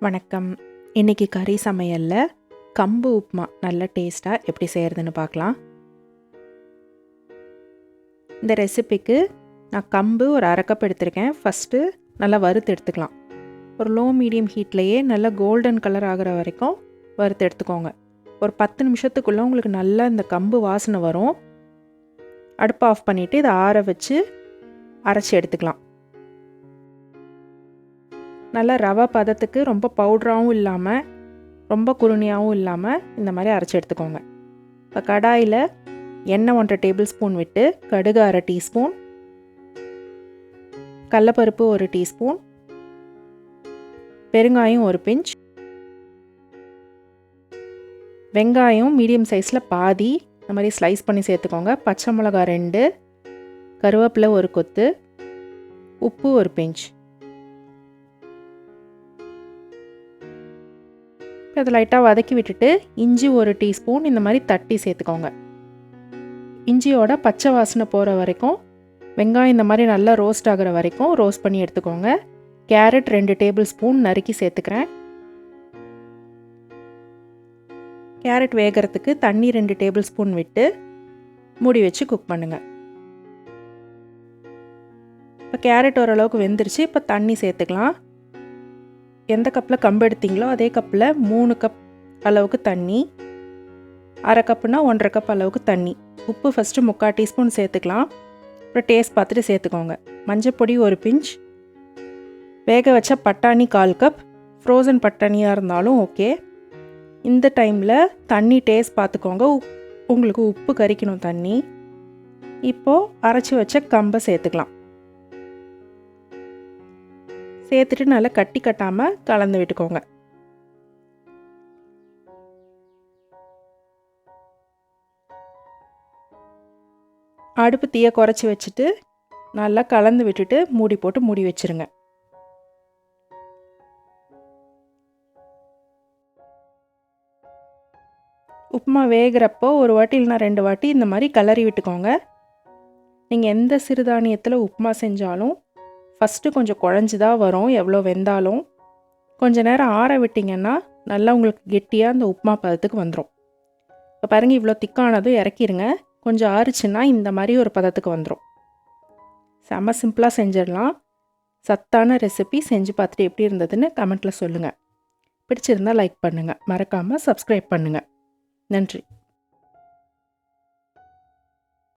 வணக்கம். இன்னைக்கு கறி சமையலில் கம்பு உப்புமா நல்ல டேஸ்ட்டாக எப்படி செய்கிறதுன்னு பார்க்கலாம். இந்த ரெசிபிக்கு நான் கம்பு ஒரு 1/2 கப் எடுத்திருக்கேன். ஃபஸ்ட்டு நல்லா வறுத்து எடுத்துக்கலாம். ஒரு லோ மீடியம் ஹீட்லேயே நல்லா கோல்டன் கலர் ஆகிற வரைக்கும் வறுத்து எடுத்துக்கோங்க. ஒரு 10 நிமிஷத்துக்குள்ளே உங்களுக்கு நல்லா இந்த கம்பு வாசனை வரும். அடுப்பை ஆஃப் பண்ணிவிட்டு இதை ஆற வச்சு அரைச்சி எடுத்துக்கலாம். நல்லா ரவை பதத்துக்கு ரொம்ப பவுடராகவும் இல்லாமல் ரொம்ப குருணியாகவும் இல்லாமல் இந்த மாதிரி அரைச்சி எடுத்துக்கோங்க. இப்போ கடாயில் எண்ணெய் 1/2 டேபிள் ஸ்பூன் விட்டு கடுகு 1/2 டீஸ்பூன், கடலைப்பருப்பு 1 டீஸ்பூன், பெருங்காயம் 1 பிஞ்ச், வெங்காயம் மீடியம் சைஸில் பாதி இந்த மாதிரி ஸ்லைஸ் பண்ணி சேர்த்துக்கோங்க. பச்சை மிளகா 2, கருவேப்பிலை 1 கொத்து, உப்பு 1 பிஞ்ச். அதை லைட்டாக வதக்கி விட்டுட்டு இஞ்சி 1 டீஸ்பூன் இந்த மாதிரி தட்டி சேர்த்துக்கோங்க. இஞ்சியோட பச்சை வாசனை போகிற வரைக்கும் வெங்காயம் இந்த மாதிரி நல்லா ரோஸ்ட் ஆகிற வரைக்கும் ரோஸ்ட் பண்ணி எடுத்துக்கோங்க. கேரட் 2 டேபிள் ஸ்பூன் நறுக்கி சேர்த்துக்கிறேன். கேரட் வேகிறதுக்கு தண்ணி 2 டேபிள் ஸ்பூன் விட்டு மூடி வச்சு குக் பண்ணுங்கள். இப்போ கேரட் ஓரளவுக்கு வெந்துருச்சு. இப்போ தண்ணி சேர்த்துக்கலாம். எந்த கப்பில் கம்பு எடுத்தீங்களோ அதே கப்பில் 3 கப் அளவுக்கு தண்ணி, 1/2 கப்புனா 1/2 கப் அளவுக்கு தண்ணி. உப்பு ஃபஸ்ட்டு 3/4 டீஸ்பூன் சேர்த்துக்கலாம். அப்புறம் டேஸ்ட் பார்த்துட்டு சேர்த்துக்கோங்க. மஞ்சப்பொடி 1 பிஞ்ச், வேக வச்ச பட்டாணி 1/4 கப், ஃப்ரோசன் பட்டாணியாக இருந்தாலும் ஓகே. இந்த டைமில் தண்ணி டேஸ்ட் பார்த்துக்கோங்க. உங்களுக்கு உப்பு கரிக்கணும் தண்ணி. இப்போது அரைச்சி வச்ச கம்பை சேர்த்துக்கலாம். சேர்த்துட்டு நல்லா கட்டி கட்டாமல் கலந்து விட்டுக்கோங்க. அடுப்பு தீயை குறைச்சி வச்சுட்டு நல்லா கலந்து விட்டுட்டு மூடி போட்டு மூடி வச்சுருங்க. உப்புமா வேகிறப்போ ஒரு வாட்டி இல்லைனா 2 வாட்டி இந்த மாதிரி கிளறி விட்டுக்கோங்க. நீங்கள் எந்த சிறுதானியத்தில் உப்புமா செஞ்சாலும் ஃபஸ்ட்டு கொஞ்சம் குழஞ்சி தான் வரும். எவ்வளோ வெந்தாலும் கொஞ்சம் நேரம் ஆற விட்டிங்கன்னா நல்லா உங்களுக்கு கெட்டியாக அந்த உப்புமா பதத்துக்கு வந்துடும். இப்போ பாருங்கள், இவ்வளோ திக்கானதும் இறக்கிடுங்க. கொஞ்சம் ஆறுச்சுன்னா இந்த மாதிரி ஒரு பதத்துக்கு வந்துடும். செம்ம சிம்பிளாக செஞ்சிடலாம். சத்தான ரெசிபி. செஞ்சு பார்த்துட்டு எப்படி இருந்ததுன்னு கமெண்ட்டில் சொல்லுங்கள். பிடிச்சிருந்தால் லைக் பண்ணுங்கள். மறக்காமல் சப்ஸ்கிரைப் பண்ணுங்கள். நன்றி.